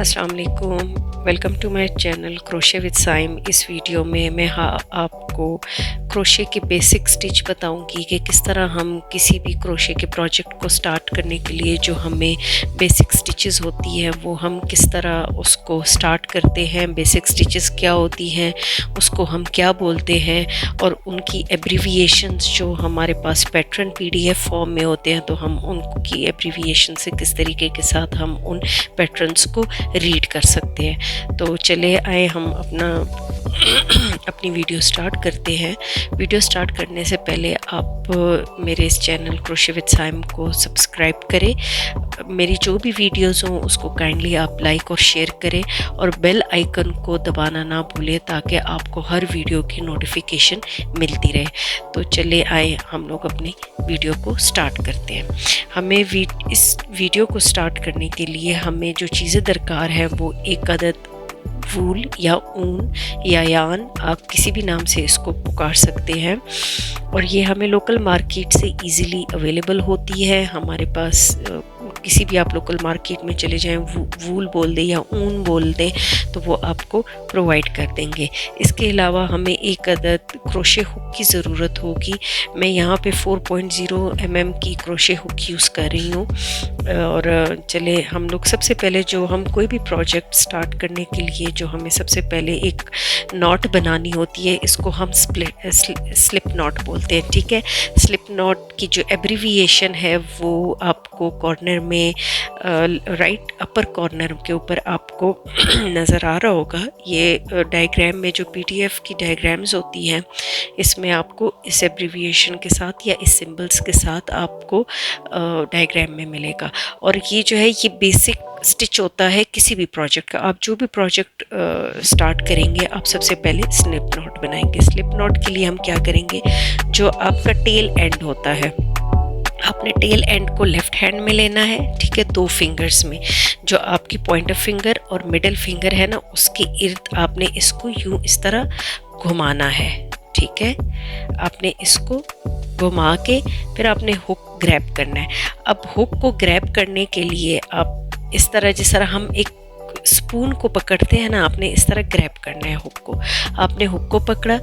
अस्सलाम वालेकुम, welcome to my channel crochet with Saim. इस वीडियो में मैं आपको क्रोशे के बेसिक स्टिच बताऊंगी कि किस तरह हम किसी भी क्रोशे के प्रोजेक्ट को स्टार्ट करने के लिए जो हमें बेसिक स्टिचेस होती है वो हम किस तरह उसको स्टार्ट करते हैं। बेसिक स्टिचेस क्या होती हैं, उसको हम क्या बोलते हैं, और उनकी एब्रीविएशंस जो हमारे पास पैटर्न PDF फॉर्म में होते हैं तो हम उनकी एब्रीविएशन से किस तरीके के साथ हम उन पैटर्न्स को रीड कर सकते हैं। तो चले आए हम अपनी वीडियो स्टार्ट करते हैं। वीडियो स्टार्ट करने से पहले आप मेरे इस चैनल क्रोशे विद साइम को सब्सक्राइब करें। मेरी जो भी वीडियोस हों उसको काइंडली आप लाइक और शेयर करें और बेल आइकन को दबाना ना भूलें ताकि आपको हर वीडियो की नोटिफिकेशन मिलती रहे। तो चले आए हम लोग अपनी वीडियो को स्टार्ट करते हैं। हमें इस वीडियो को स्टार्ट करने के लिए हमें जो चीज़ें दरकार है वो एक अदद वूल या ऊन या यान, आप किसी भी नाम से इसको पुकार सकते हैं, और ये हमें लोकल मार्केट से इजीली अवेलेबल होती है। हमारे पास किसी भी आप लोकल मार्केट में चले जाएं, वूल बोल दें या ऊन बोल दें तो वो आपको प्रोवाइड कर देंगे। इसके अलावा हमें एक अदद क्रोशे हुक की ज़रूरत होगी। मैं यहाँ पे 4.0 mm की क्रोशे हुक यूज़ कर रही हूँ। और चले हम लोग सबसे पहले जो हम कोई भी प्रोजेक्ट स्टार्ट करने के लिए जो हमें सबसे पहले एक नॉट बनानी होती है, इसको हम स्लिप नॉट बोलते हैं। ठीक है, स्लिप नॉट की जो एब्रीविएशन है वो आपको कॉर्नर में राइट अपर कॉर्नर के ऊपर आपको नज़र आ रहा होगा। ये डायग्राम में जो PDF की डायग्राम्स होती हैं इसमें आपको इस एब्रीविएशन के साथ या इस सिंबल्स के साथ आपको डायग्राम में मिलेगा। और ये जो है ये बेसिक स्टिच होता है किसी भी प्रोजेक्ट का। आप जो भी प्रोजेक्ट स्टार्ट करेंगे आप सबसे पहले स्लिप नॉट बनाएंगे। स्लिप नॉट के लिए हम क्या करेंगे, जो आपका टेल एंड होता है, आपने टेल एंड को लेफ्ट हैंड में लेना है। ठीक है, 2 फिंगर्स में, जो आपकी पॉइंटर फिंगर और मिडल फिंगर है ना, उसके इर्द आपने इसको यूं इस तरह घुमाना है। ठीक है, आपने इसको घुमा के फिर आपने हुक ग्रैब करना है। अब हुक को ग्रैब करने के लिए आप इस तरह, जिस तरह हम एक स्पून को पकड़ते हैं ना, आपने इस तरह ग्रैब करना है हुक को। आपने हुक को पकड़ा,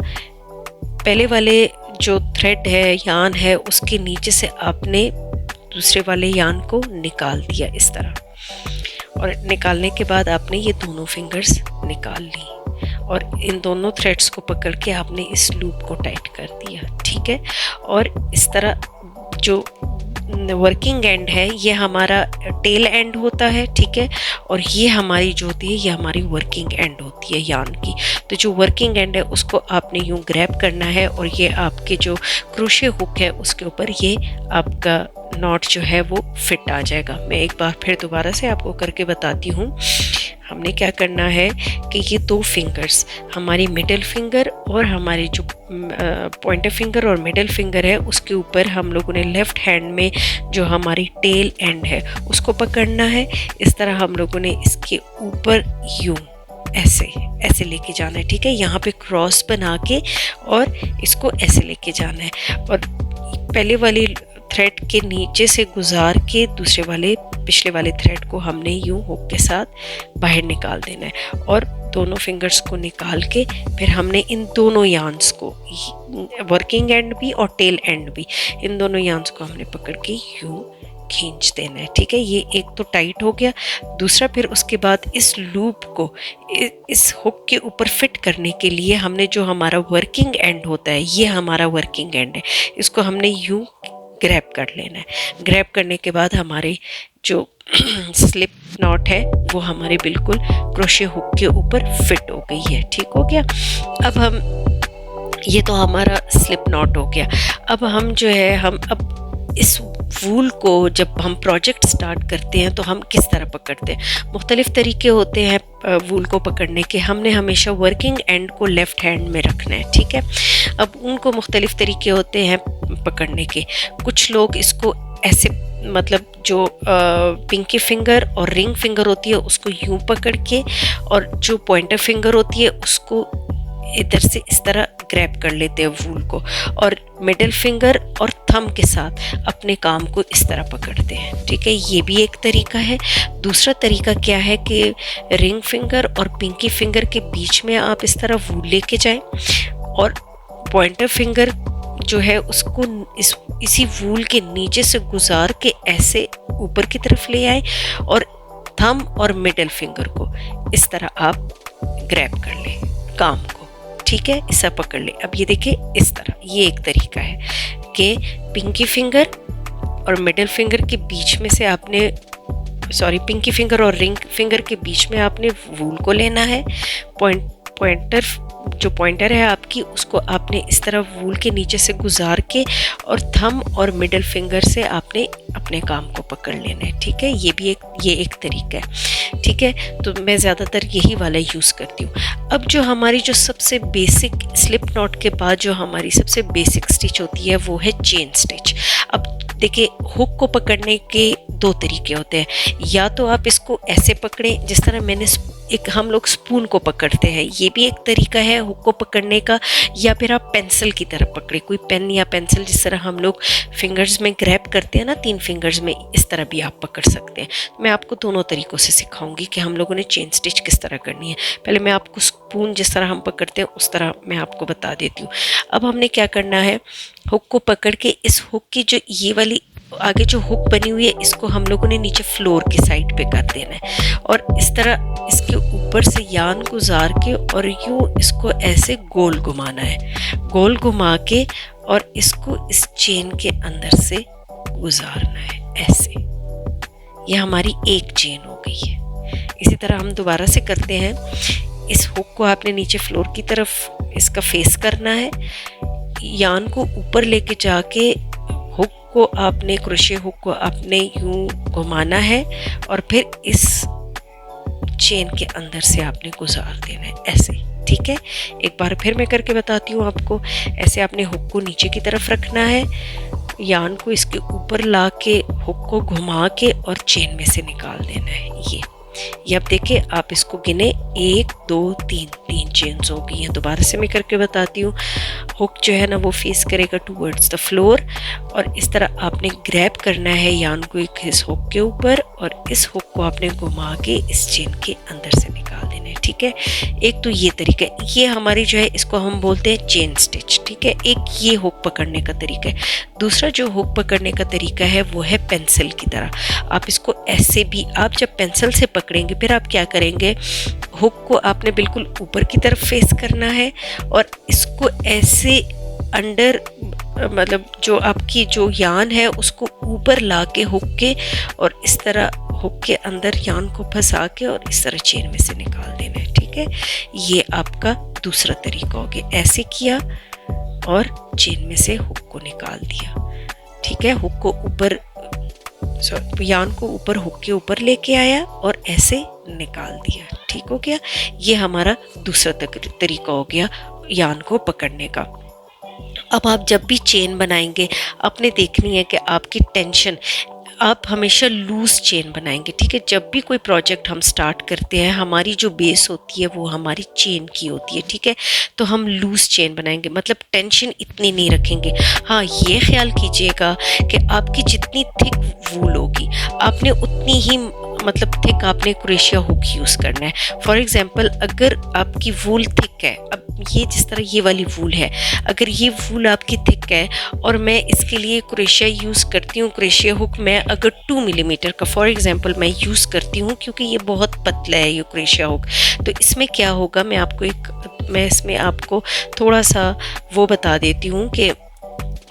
पहले वाले जो थ्रेड है, यान है, उसके नीचे से आपने दूसरे वाले यान को निकाल दिया इस तरह, और निकालने के बाद आपने ये दोनों फिंगर्स निकाल ली और इन दोनों थ्रेड्स को पकड़ के आपने इस लूप को टाइट कर दिया। ठीक है, और इस तरह जो वर्किंग एंड है ये हमारा टेल एंड होता है। ठीक है, और ये हमारी जो होती है ये हमारी वर्किंग एंड होती है यान की। तो जो वर्किंग एंड है उसको आपने यूं ग्रैब करना है और ये आपके जो क्रोशे हुक है उसके ऊपर ये आपका नॉट जो है वो फिट आ जाएगा। मैं एक बार फिर दोबारा से आपको करके बताती हूँ। हमने क्या करना है कि ये 2 फिंगर्स, हमारी मिडिल फिंगर और हमारी जो पॉइंटर फिंगर और मिडिल फिंगर है, उसके ऊपर हम लोगों ने लेफ्ट हैंड में जो हमारी टेल एंड है उसको पकड़ना है। इस तरह हम लोगों ने इसके ऊपर यूं ऐसे लेके जाना है। ठीक है, यहाँ पे क्रॉस बना के और इसको ऐसे लेके जाना है, और पहले वाली थ्रेड के नीचे से गुजार के दूसरे वाले पिछले वाले थ्रेड को हमने यूं हुक के साथ बाहर निकाल देना है, और दोनों फिंगर्स को निकाल के फिर हमने इन दोनों यान्स को, वर्किंग एंड भी और टेल एंड भी, इन दोनों यान्स को हमने पकड़ के यूं खींच देना है। ठीक है, ये एक तो टाइट हो गया। दूसरा, फिर उसके बाद इस लूप को इस हुक के ऊपर फिट करने के लिए हमने जो हमारा वर्किंग एंड होता है, ये हमारा वर्किंग एंड है, इसको हमने यूं ग्रैब कर लेना है। ग्रैब करने के बाद हमारे जो स्लिप नॉट है वो हमारे बिल्कुल क्रोशे हुक के ऊपर फिट हो गई है। ठीक हो गया। अब हम, ये तो हमारा स्लिप नॉट हो गया। अब हम जो है, हम अब इस वूल को जब हम प्रोजेक्ट स्टार्ट करते हैं तो हम किस तरह पकड़ते हैं। मुख्तलिफ तरीके होते हैं वूल को पकड़ने के। हमने हमेशा वर्किंग एंड को लेफ़्ट हैंड में रखना है। ठीक है, अब उनको मुख्तलिफ तरीके होते हैं पकड़ने के। कुछ लोग इसको ऐसे, मतलब जो पिंकी फिंगर और रिंग फिंगर होती है उसको यूं पकड़ के, और जो पॉइंटर फिंगर होती है उसको इधर से इस तरह ग्रैब कर लेते हैं वूल को, और मिडिल फिंगर और थंब के साथ अपने काम को इस तरह पकड़ते हैं। ठीक है, ये भी एक तरीका है। दूसरा तरीका क्या है कि रिंग फिंगर और पिंकी फिंगर के बीच में आप इस तरह वूल लेके जाएं और पॉइंटर फिंगर जो है उसको इसी वूल के नीचे से गुजार के ऐसे ऊपर की तरफ ले आए और थंब और मिडिल फिंगर को इस तरह आप ग्रैब कर लें काम को। ठीक है, इसे पकड़ ले। अब ये देखिए इस तरह, ये एक तरीका है कि पिंकी फिंगर और मिडिल फिंगर के बीच में से आपने पिंकी फिंगर और रिंग फिंगर के बीच में आपने वूल को लेना है। पॉइंटर है आपकी, उसको आपने इस तरह वूल के नीचे से गुजार के और थंब और मिडिल फिंगर से आपने अपने काम को पकड़ लेना है। ठीक है, ये एक तरीका है। ठीक है, तो मैं ज़्यादातर यही वाला यूज़ करती हूँ। अब जो हमारी जो सबसे बेसिक स्लिप नॉट के बाद जो हमारी सबसे बेसिक स्टिच होती है वो है चेन स्टिच। अब देखिए, हुक को पकड़ने के दो तरीके होते हैं। या तो आप इसको ऐसे पकड़ें जिस तरह हम लोग स्पून को पकड़ते हैं, ये भी एक तरीका है हुक को पकड़ने का। या फिर आप पेंसिल की तरह पकड़े, कोई पेन या पेंसिल जिस तरह हम लोग फिंगर्स में ग्रैब करते हैं ना 3 फिंगर्स में, इस तरह भी आप पकड़ सकते हैं। मैं आपको दोनों तरीकों से सिखाऊंगी कि हम लोगों ने चेन स्टिच किस तरह करनी है। पहले मैं आपको स्पून जिस तरह हम पकड़ते हैं उस तरह मैं आपको बता देती हूँ। अब हमने क्या करना है, हुक को पकड़ के इस हुक की जो ये वाली आगे जो हुक बनी हुई है इसको हम लोगों ने नीचे फ्लोर की साइड पे कर देना है और इस तरह इसके ऊपर से यान गुजार के और यूँ इसको ऐसे गोल घुमाना है, गोल घुमा के और इसको इस चेन के अंदर से गुजारना है ऐसे। ये हमारी एक चेन हो गई है। इसी तरह हम दोबारा से करते हैं। इस हुक को आपने नीचे फ्लोर की तरफ इसका फेस करना है, यान को ऊपर लेके जाके को आपने क्रोशे हुक को आपने यूं घुमाना है और फिर इस चेन के अंदर से आपने गुजार देना है ऐसे। ठीक है, एक बार फिर मैं करके बताती हूँ आपको। ऐसे आपने हुक को नीचे की तरफ रखना है, यान को इसके ऊपर ला के हुक को घुमा के और चेन में से निकाल देना है। ये अब देखिए, आप इसको गिने 1 2 3 चेन्स हो गई हैं। दोबारा से मैं करके बताती हूँ। हुक जो है ना वो फेस करेगा टूवर्ड्स द फ्लोर और इस तरह आपने ग्रैब करना है यान को एक इस हुक के ऊपर और इस हुक को आपने घुमा के इस चेन के अंदर से निकाल देना है। ठीक है, एक तो ये तरीका है, ये हमारी जो है इसको हम बोलते हैं चेन स्टिच। ठीक है, एक ये हुक पकड़ने का तरीका है। दूसरा जो हुक पकड़ने का तरीका है वो है पेंसिल की तरह। आप इसको ऐसे भी, आप जब पेंसिल से पकड़ेंगे फिर आप क्या करेंगे, हुक को आपने बिल्कुल ऊपर की तरफ फेस करना है और इसको ऐसे अंडर, मतलब जो आपकी जो यान है उसको ऊपर ला के हुक के और इस तरह हुक के अंदर यान को फंसा के और इस तरह चेन में से निकाल देना है। ठीक है, ये आपका दूसरा तरीका हो गया। ऐसे किया और चेन में से हुक को निकाल दिया। ठीक है, हुक को ऊपर, यान को ऊपर हुक के ऊपर लेके आया और ऐसे निकाल दिया। ठीक हो गया, ये हमारा दूसरा तरीका हो गया यान को पकड़ने का। अब आप जब भी चेन बनाएंगे आपने देखनी है कि आपकी टेंशन, आप हमेशा लूज चेन बनाएंगे। ठीक है, जब भी कोई प्रोजेक्ट हम स्टार्ट करते हैं हमारी जो बेस होती है वो हमारी चेन की होती है। ठीक है, तो हम लूज चेन बनाएंगे, मतलब टेंशन इतनी नहीं रखेंगे। हाँ, ये ख्याल कीजिएगा कि आपकी जितनी थिक वूल होगी आपने उतनी ही, मतलब थिक आपने क्रोशिया हुक यूज़ करना है। फॉर एग्जांपल, अगर आपकी वूल थिक है, अब ये जिस तरह ये वाली वूल है, अगर ये वूल आपकी थिक है और मैं इसके लिए क्रोशिया यूज़ करती हूँ, क्रोशिया हुक मैं अगर 2 मिलीमीटर का फॉर एग्जांपल मैं यूज़ करती हूँ क्योंकि ये बहुत पतला है ये क्रोशिया हुक, तो इसमें क्या होगा, मैं इसमें आपको थोड़ा सा वो बता देती हूँ कि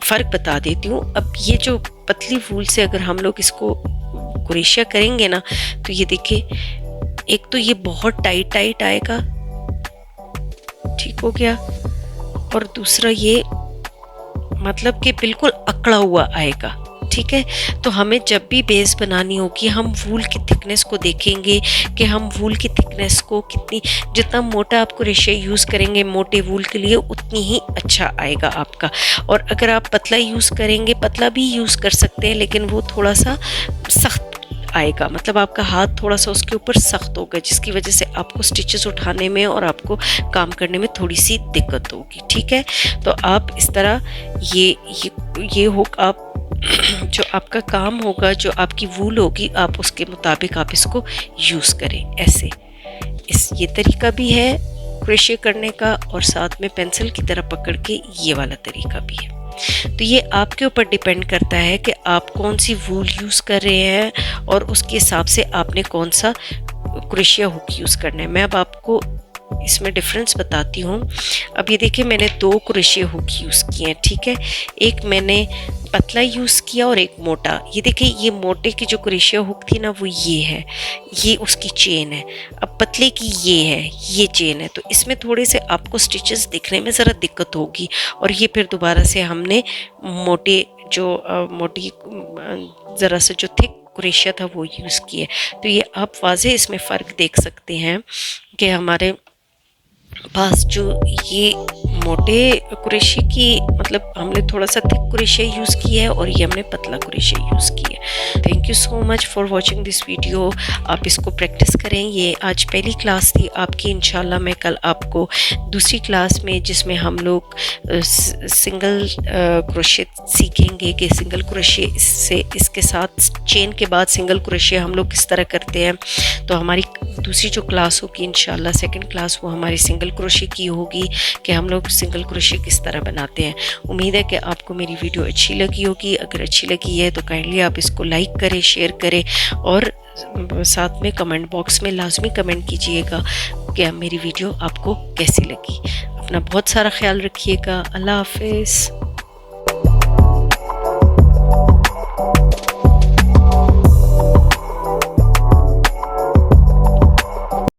फ़र्क बता देती हूँ। अब ये जो पतली वूल से अगर हम लोग इसको क्रोशिया करेंगे ना तो ये देखिए, एक तो ये बहुत टाइट आएगा, ठीक हो गया, और दूसरा ये मतलब कि बिल्कुल अकड़ा हुआ आएगा। ठीक है, तो हमें जब भी बेस बनानी होगी हम वूल की थिकनेस को देखेंगे कि हम वूल की थिकनेस को कितनी, जितना मोटा आप क्रोशिया यूज़ करेंगे मोटे वूल के लिए उतनी ही अच्छा आएगा आपका। और अगर आप पतला यूज़ करेंगे, पतला भी यूज़ कर सकते हैं लेकिन वो थोड़ा सा सख्त आएगा, मतलब आपका हाथ थोड़ा सा उसके ऊपर सख्त होगा, जिसकी वजह से आपको स्टिचेस उठाने में और आपको काम करने में थोड़ी सी दिक्कत होगी। ठीक है, तो आप इस तरह ये हुक आप जो आपका काम होगा, जो आपकी वूल होगी, आप उसके मुताबिक आप इसको यूज़ करें। ऐसे ये तरीका भी है क्रोशे करने का, और साथ में पेंसिल की तरह पकड़ के ये वाला तरीका भी है। तो ये आपके ऊपर डिपेंड करता है कि आप कौन सी वूल यूज़ कर रहे हैं और उसके हिसाब से आपने कौन सा क्रोशिया हुक यूज़ करना है। मैं अब आपको इसमें डिफरेंस बताती हूँ। अब ये देखिए, मैंने 2 क्रोशिया हुक यूज़ किए हैं। ठीक है, एक मैंने पतला यूज़ किया और एक मोटा। ये देखिए, ये मोटे की जो क्रोशिया हुक थी ना, वो ये है, ये उसकी चेन है। अब पतले की ये है, ये चेन है। तो इसमें थोड़े से आपको स्टिचेस दिखने में ज़रा दिक्कत होगी, और ये फिर दोबारा से हमने मोटी ज़रा सा जो थिक क्रोशिया था वो यूज़ किए। तो ये आप वाज़े इसमें फ़र्क देख सकते हैं कि हमारे पास जो ये मोटे क्रोशिया की, मतलब हमने थोड़ा सा थिक क्रोशिया यूज़ किया है, और ये हमने पतला क्रोशिया यूज़ किया है। Thank you so much for watching this video. आप इसको प्रैक्टिस करें। ये आज पहली क्लास थी आपकी। इंशाल्लाह मैं कल आपको दूसरी क्लास में, जिसमें हम लोग सिंगल क्रोशिया सीखेंगे कि सिंगल क्रोशिया से इसके साथ चेन के बाद सिंगल क्रोशिया हम लोग किस तरह करते हैं। तो हमारी दूसरी जो क्लास होगी इंशाल्लाह, सेकंड क्लास, वो हमारी सिंगल क्रोशिया की होगी कि हम लोग सिंगल क्रोशिया किस तरह बनाते हैं। उम्मीद है कि आपको मेरी वीडियो अच्छी लगी होगी। अगर अच्छी लगी है तो काइंडली आप इसको लाइक करें, शेयर करें, और साथ में कमेंट बॉक्स में लाजमी कमेंट कीजिएगा कि मेरी वीडियो आपको कैसी लगी। अपना बहुत सारा ख्याल रखिएगा। अल्लाह हाफिज़।